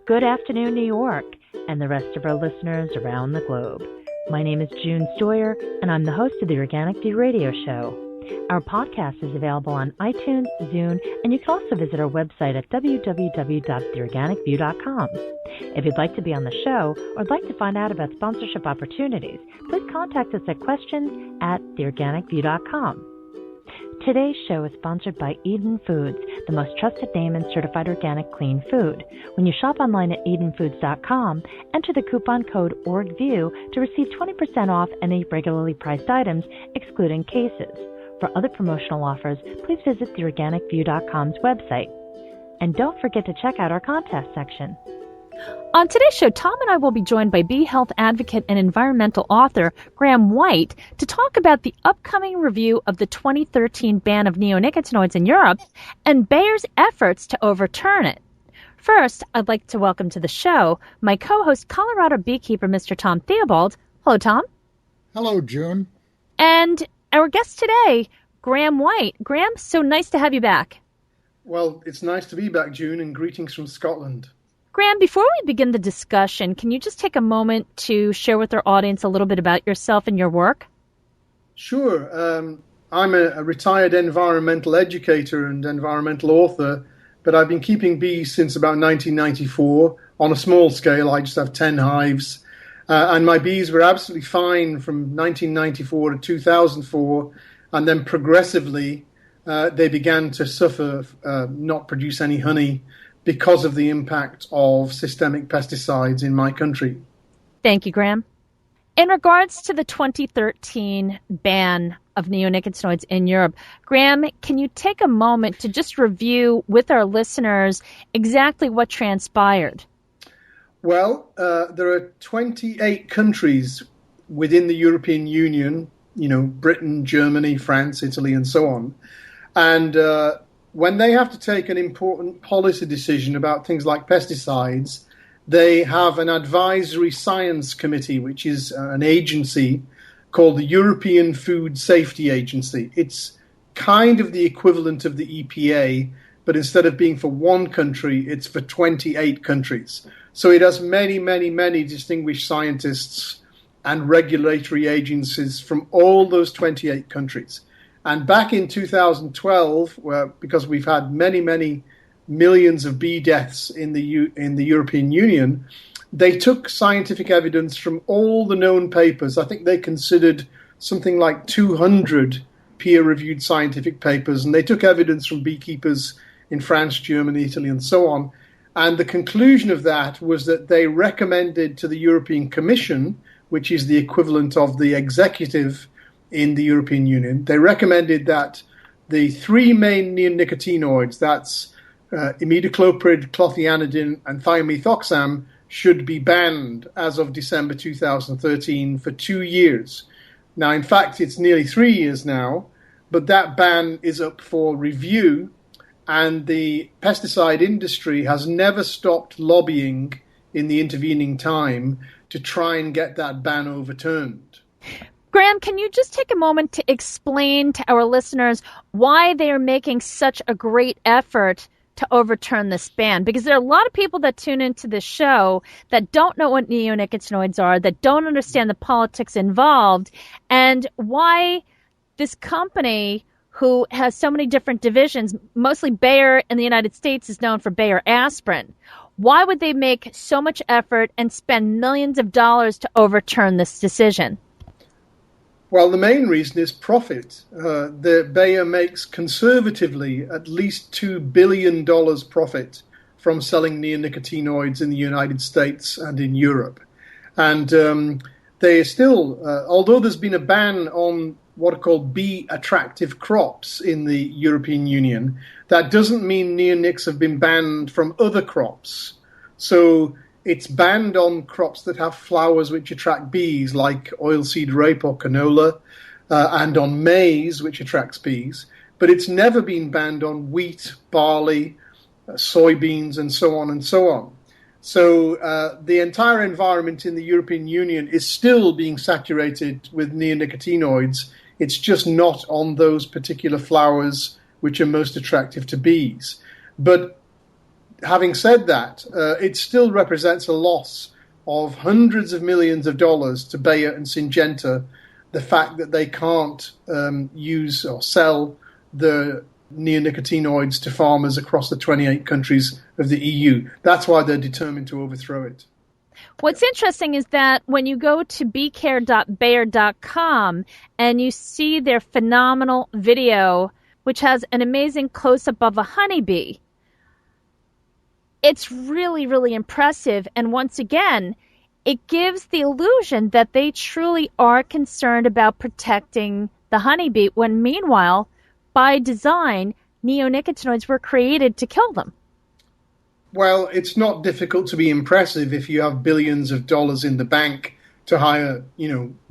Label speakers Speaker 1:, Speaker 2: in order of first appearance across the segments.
Speaker 1: Good afternoon, New York, and the rest of our listeners around the globe. My name is June Stoyer, and I'm the host of the Organic View radio show. Our podcast is available on iTunes, Zune, and you can also visit our website at www.theorganicview.com. If you'd like to be on the show or would like to find out about sponsorship opportunities, please contact us at questions@theorganicview.com. Today's show is sponsored by Eden Foods, the most trusted name in certified organic clean food. When you shop online at edenfoods.com, enter the coupon code ORGVIEW to receive 20% off any regularly priced items, excluding cases. For other promotional offers, please visit theorganicview.com's website. And don't forget to check out our contest section.
Speaker 2: On today's show, Tom and I will be joined by bee health advocate and environmental author Graham White to talk about the upcoming review of the 2013 ban of neonicotinoids in Europe and Bayer's efforts to overturn it. First, I'd like to welcome to the show my co-host, Colorado beekeeper, Mr. Tom Theobald. Hello, Tom.
Speaker 3: Hello, June.
Speaker 2: And our guest today, Graham White. Graham, so nice to have you back.
Speaker 4: Well, it's nice to be back, June, and greetings from Scotland.
Speaker 2: Graham, before we begin the discussion, can you just take a moment to share with our audience a little bit about yourself and your work?
Speaker 4: Sure. I'm a retired environmental educator and environmental author, but I've been keeping bees since about 1994 on a small scale. I just have 10 hives. And my bees were absolutely fine from 1994 to 2004, and then progressively they began to suffer, not produce any honey, because of the impact of systemic pesticides in my country.
Speaker 2: Thank you, Graham. In regards to the 2013 ban of neonicotinoids in Europe, Graham, can you take a moment to just review with our listeners exactly what transpired?
Speaker 4: Well, there are 28 countries within the European Union, Britain, Germany, France, Italy, and so on. And when they have to take an important policy decision about things like pesticides, they have an advisory science committee, which is an agency called the European Food Safety Agency. It's kind of the equivalent of the EPA, but instead of being for one country, it's for 28 countries. So it has many, many, many distinguished scientists and regulatory agencies from all those 28 countries. And back in 2012, because we've had many, many millions of bee deaths in the European Union, they took scientific evidence from all the known papers. I think they considered something like 200 peer-reviewed scientific papers, and they took evidence from beekeepers in France, Germany, Italy, and so on. And the conclusion of that was that they recommended to the European Commission, which is the equivalent of the executive in the European Union, they recommended that the three main neonicotinoids, that's imidacloprid, clothianidin, and thiomethoxam, should be banned as of December 2013 for 2 years. Now, in fact, it's nearly 3 years now, but that ban is up for review, and the pesticide industry has never stopped lobbying in the intervening time to try and get that ban overturned.
Speaker 2: Graham, can you just take a moment to explain to our listeners why they are making such a great effort to overturn this ban? Because there are a lot of people that tune into this show that don't know what neonicotinoids are, that don't understand the politics involved, and why this company, who has so many different divisions, mostly Bayer in the United States is known for Bayer aspirin. Why would they make so much effort and spend millions of dollars to overturn this decision?
Speaker 4: Well, the main reason is profit. The Bayer makes conservatively at least $2 billion profit from selling neonicotinoids in the United States and in Europe. And they are still, although there's been a ban on what are called bee-attractive crops in the European Union, that doesn't mean neonics have been banned from other crops. So it's banned on crops that have flowers which attract bees, like oilseed rape or canola, and on maize, which attracts bees. But it's never been banned on wheat, barley, soybeans, and so on and so on. So the entire environment in the European Union is still being saturated with neonicotinoids. It's just not on those particular flowers which are most attractive to bees. But having said that, it still represents a loss of hundreds of millions of dollars to Bayer and Syngenta, the fact that they can't use or sell the neonicotinoids to farmers across the 28 countries of the EU. That's why they're determined to overthrow it.
Speaker 2: What's interesting is that when you go to beecare.bayer.com and you see their phenomenal video, which has an amazing close-up of a honeybee, it's really, really impressive. And once again, it gives the illusion that they truly are concerned about protecting the honeybee, when meanwhile, by design, neonicotinoids were created to kill them.
Speaker 4: Well, it's not difficult to be impressive if you have billions of dollars in the bank to hire,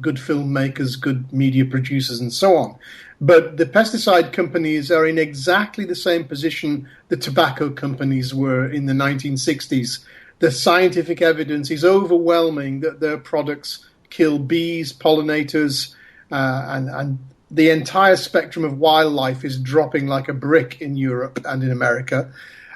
Speaker 4: good filmmakers, good media producers, and so on. But the pesticide companies are in exactly the same position the tobacco companies were in the 1960s. The scientific evidence is overwhelming that their products kill bees, pollinators, and the entire spectrum of wildlife is dropping like a brick in Europe and in America.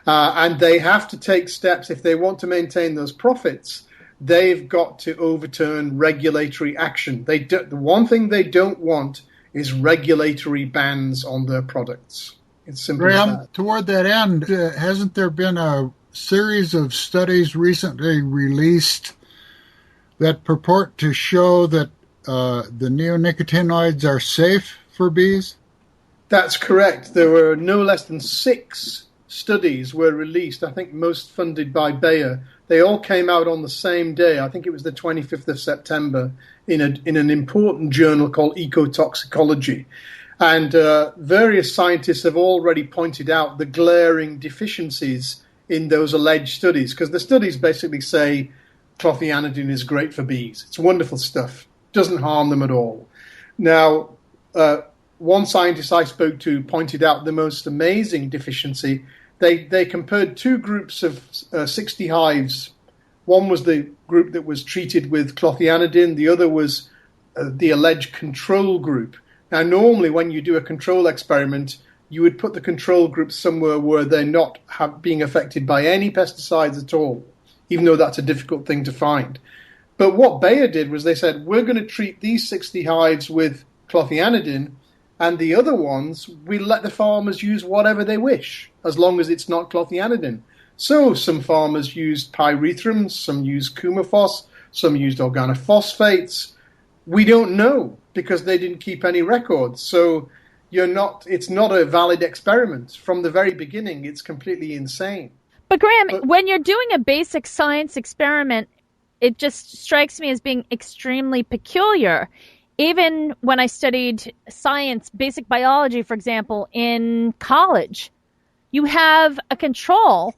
Speaker 4: And they have to take steps if they want to maintain those profits. They've got to overturn regulatory action. The one thing they don't want is regulatory bans on their products. It's simple as that.
Speaker 3: Toward that end, hasn't there been a series of studies recently released that purport to show that the neonicotinoids are safe for bees?
Speaker 4: That's correct. There were no less than 6 studies were released, I think most funded by Bayer. They all came out on the same day. I think it was the 25th of September in an important journal called Ecotoxicology. And various scientists have already pointed out the glaring deficiencies in those alleged studies, because the studies basically say clothianidin is great for bees. It's wonderful stuff. Doesn't harm them at all. Now, one scientist I spoke to pointed out the most amazing deficiency. They compared 2 groups of 60 hives. One was the group that was treated with clothianidin. The other was the alleged control group. Now, normally when you do a control experiment, you would put the control group somewhere where they're not being affected by any pesticides at all, even though that's a difficult thing to find. But what Bayer did was they said, we're going to treat these 60 hives with clothianidin, and the other ones, we let the farmers use whatever they wish, as long as it's not clothianidin. So some farmers used pyrethrums, some used coumaphos, some used organophosphates. We don't know, because they didn't keep any records. So it's not a valid experiment. From the very beginning, it's completely insane.
Speaker 2: But Graham, when you're doing a basic science experiment, it just strikes me as being extremely peculiar. Even when I studied science, basic biology, for example, in college, you have a control,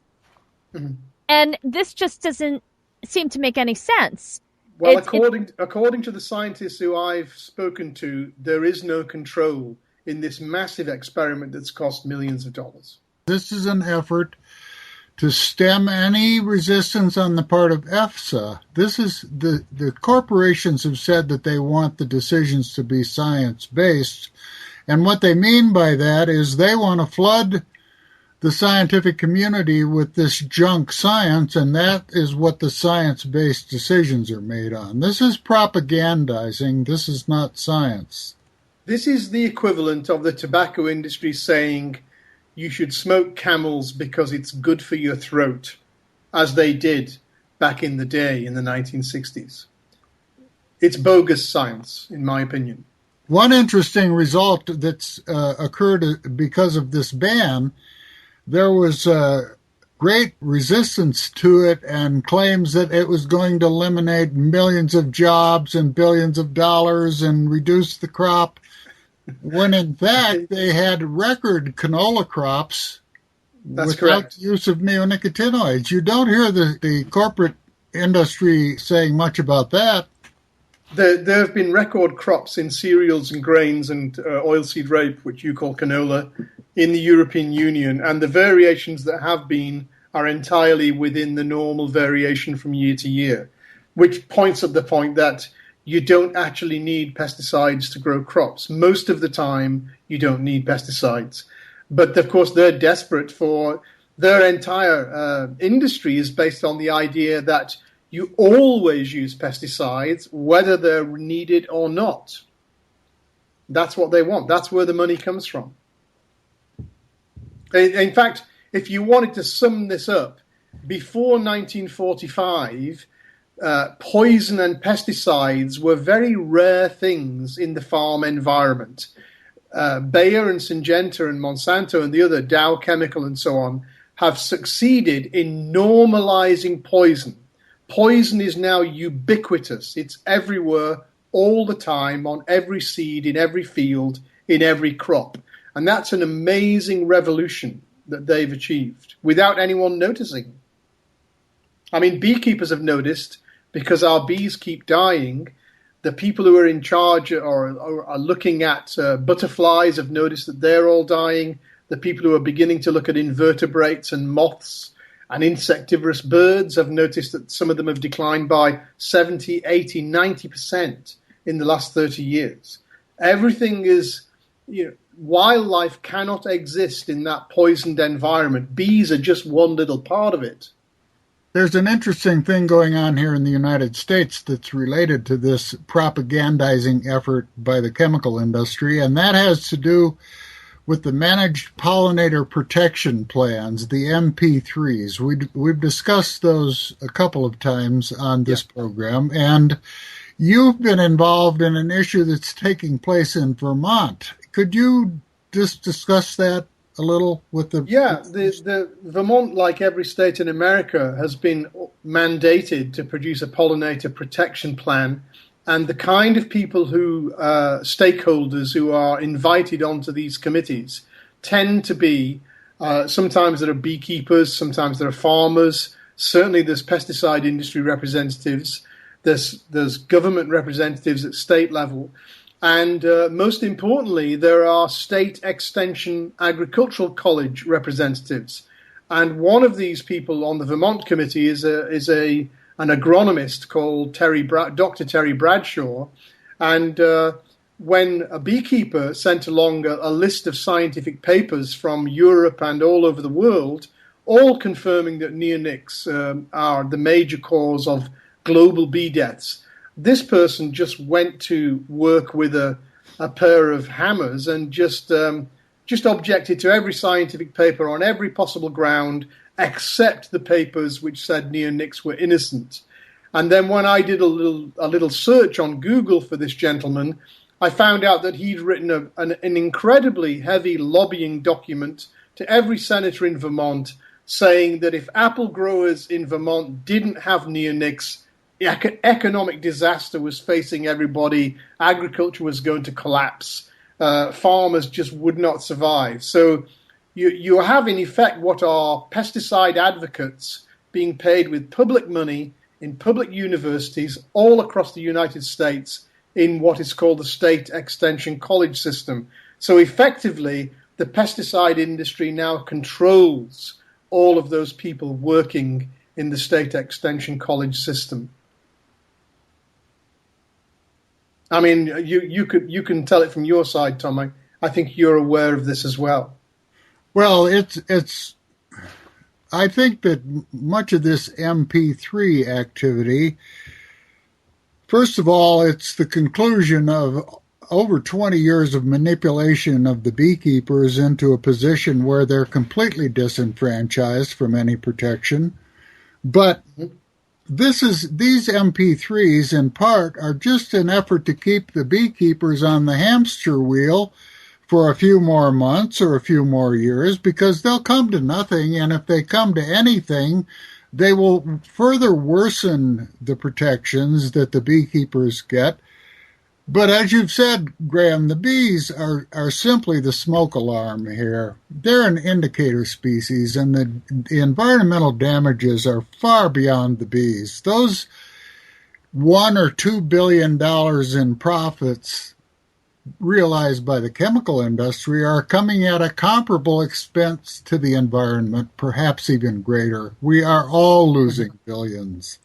Speaker 2: and this just doesn't seem to make any sense.
Speaker 4: Well, according to the scientists who I've spoken to, there is no control in this massive experiment that's cost millions of dollars.
Speaker 3: This is an effort to stem any resistance on the part of EFSA. This is the corporations have said that they want the decisions to be science-based, and what they mean by that is they want to flood the scientific community with this junk science, and that is what the science-based decisions are made on. This is propagandizing. This is not science.
Speaker 4: This is the equivalent of the tobacco industry saying you should smoke Camels because it's good for your throat, as they did back in the day in the 1960s. It's bogus science, in my opinion.
Speaker 3: One interesting result that's occurred because of this ban, there was great resistance to it and claims that it was going to eliminate millions of jobs and billions of dollars and reduce the crop, when in fact they had record canola crops without the use of neonicotinoids. You don't hear the corporate industry saying much about that.
Speaker 4: There have been record crops in cereals and grains and oilseed rape, which you call canola, in the European Union, and the variations that have been are entirely within the normal variation from year to year, which points at the point that you don't actually need pesticides to grow crops. Most of the time, you don't need pesticides. But, of course, they're desperate for their entire industry is based on the idea that you always use pesticides, whether they're needed or not. That's what they want. That's where the money comes from. In fact, if you wanted to sum this up, before 1945, poison and pesticides were very rare things in the farm environment. Bayer and Syngenta and Monsanto and the other, Dow Chemical and so on, have succeeded in normalizing poison. Poison is now ubiquitous. It's everywhere, all the time, on every seed, in every field, in every crop. And that's an amazing revolution that they've achieved without anyone noticing. I mean, beekeepers have noticed because our bees keep dying. The people who are in charge or are looking at butterflies have noticed that they're all dying. The people who are beginning to look at invertebrates and moths and insectivorous birds have noticed that some of them have declined by 70, 80, 90% in the last 30 years. Everything is, wildlife cannot exist in that poisoned environment. Bees are just one little part of it.
Speaker 3: There's an interesting thing going on here in the United States that's related to this propagandizing effort by the chemical industry, and that has to do with the Managed Pollinator Protection Plans, the MP3s. We've discussed those a couple of times on this program, and you've been involved in an issue that's taking place in Vermont. Could you just discuss that a little with the...
Speaker 4: Yeah, the Vermont, like every state in America, has been mandated to produce a pollinator protection plan. And the kind of people who, stakeholders who are invited onto these committees tend to be, sometimes there are beekeepers, sometimes there are farmers, certainly there's pesticide industry representatives, there's government representatives at state level. And most importantly, there are state extension agricultural college representatives. And one of these people on the Vermont committee is an agronomist called Dr. Terry Bradshaw. And when a beekeeper sent along a list of scientific papers from Europe and all over the world, all confirming that neonics are the major cause of global bee deaths, this person just went to work with a pair of hammers and just objected to every scientific paper on every possible ground except the papers which said neonics were innocent. And then when I did a little search on Google for this gentleman, I found out that he'd written an incredibly heavy lobbying document to every senator in Vermont saying that if apple growers in Vermont didn't have neonics, economic disaster was facing everybody, agriculture was going to collapse, farmers just would not survive. So you have in effect what are pesticide advocates being paid with public money in public universities all across the United States in what is called the state extension college system. So effectively, the pesticide industry now controls all of those people working in the state extension college system. I mean, you can tell it from your side, Tom. I think you're aware of this as well.
Speaker 3: Well, I think that much of this MP3 activity, first of all, it's the conclusion of over 20 years of manipulation of the beekeepers into a position where they're completely disenfranchised from any protection. But these MP3s, in part, are just an effort to keep the beekeepers on the hamster wheel for a few more months or a few more years, because they'll come to nothing, and if they come to anything, they will further worsen the protections that the beekeepers get. But as you've said, Graham, the bees are simply the smoke alarm here. They're an indicator species, and the environmental damages are far beyond the bees. Those $1 or $2 billion in profits realized by the chemical industry are coming at a comparable expense to the environment, perhaps even greater. We are all losing billions.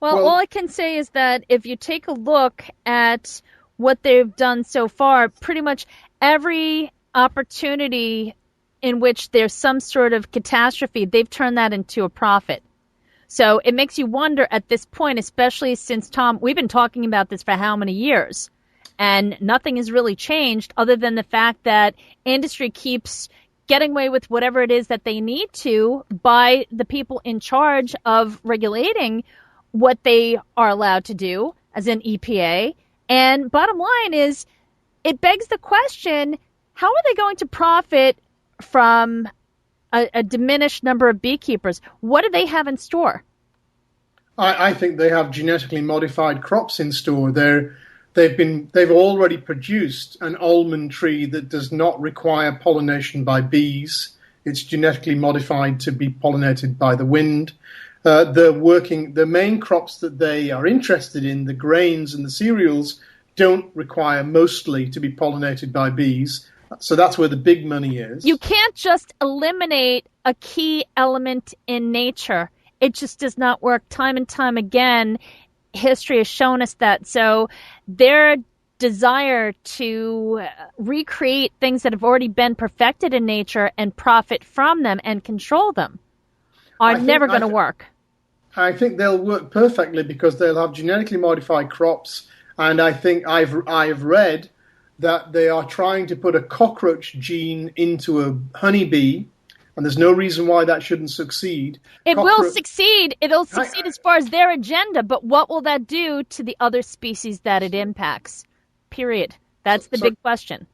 Speaker 2: Well, all I can say is that if you take a look at what they've done so far, pretty much every opportunity in which there's some sort of catastrophe, they've turned that into a profit. So it makes you wonder at this point, especially since, Tom, we've been talking about this for how many years? And nothing has really changed other than the fact that industry keeps getting away with whatever it is that they need to by the people in charge of regulating what they are allowed to do, as in EPA. And bottom line is, it begs the question, how are they going to profit from a diminished number of beekeepers? What do they have in store?
Speaker 4: I think they have genetically modified crops in store. They've already produced an almond tree that does not require pollination by bees. It's genetically modified to be pollinated by the wind. The main crops that they are interested in, the grains and the cereals, don't require mostly to be pollinated by bees. So that's where the big money is.
Speaker 2: You can't just eliminate a key element in nature. It just does not work. Time and time again, history has shown us that. So their desire to recreate things that have already been perfected in nature and profit from them and control them are never going to work.
Speaker 4: I think they'll work perfectly because they'll have genetically modified crops. And I think I've read that they are trying to put a cockroach gene into a honeybee, and there's no reason why that shouldn't succeed.
Speaker 2: It will succeed. It'll succeed as far as their agenda, but what will that do to the other species that it impacts? Period. That's the big question.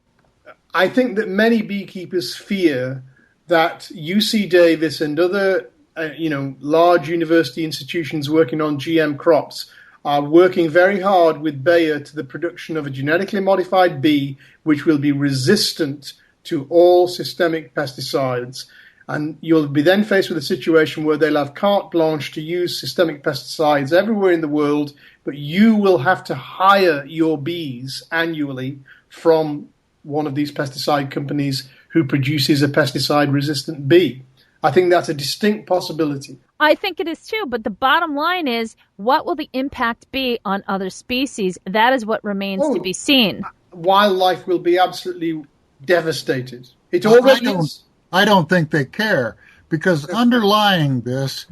Speaker 4: I think that many beekeepers fear that UC Davis and other large university institutions working on GM crops are working very hard with Bayer to the production of a genetically modified bee which will be resistant to all systemic pesticides. And you'll be then faced with a situation where they'll have carte blanche to use systemic pesticides everywhere in the world, but you will have to hire your bees annually from one of these pesticide companies who produces a pesticide-resistant bee. I think that's a distinct possibility.
Speaker 2: I think it is too, but the bottom line is, what will the impact be on other species? That is what remains to be seen.
Speaker 4: Wildlife will be absolutely devastated. It already is.
Speaker 3: I don't think they care, because underlying this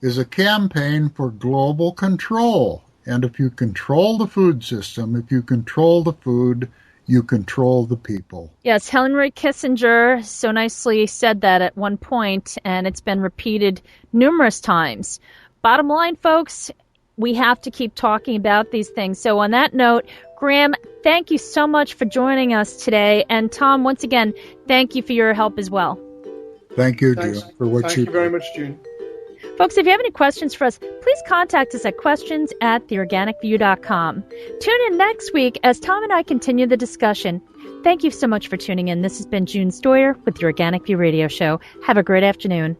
Speaker 3: is a campaign for global control. And if you control the food system, if you control the food, you control the people.
Speaker 2: Yes, Henry Kissinger so nicely said that at one point, and it's been repeated numerous times. Bottom line, folks, we have to keep talking about these things. So on that note, Graham, thank you so much for joining us today. And Tom, once again, thank you for your help as well.
Speaker 3: Thank you, June, for what
Speaker 4: Thank you very much, June.
Speaker 2: Folks, if you have any questions for us, please contact us at questions@theorganicview.com. Tune in next week as Tom and I continue the discussion. Thank you so much for tuning in. This has been June Stoyer with the Organic View Radio Show. Have a great afternoon.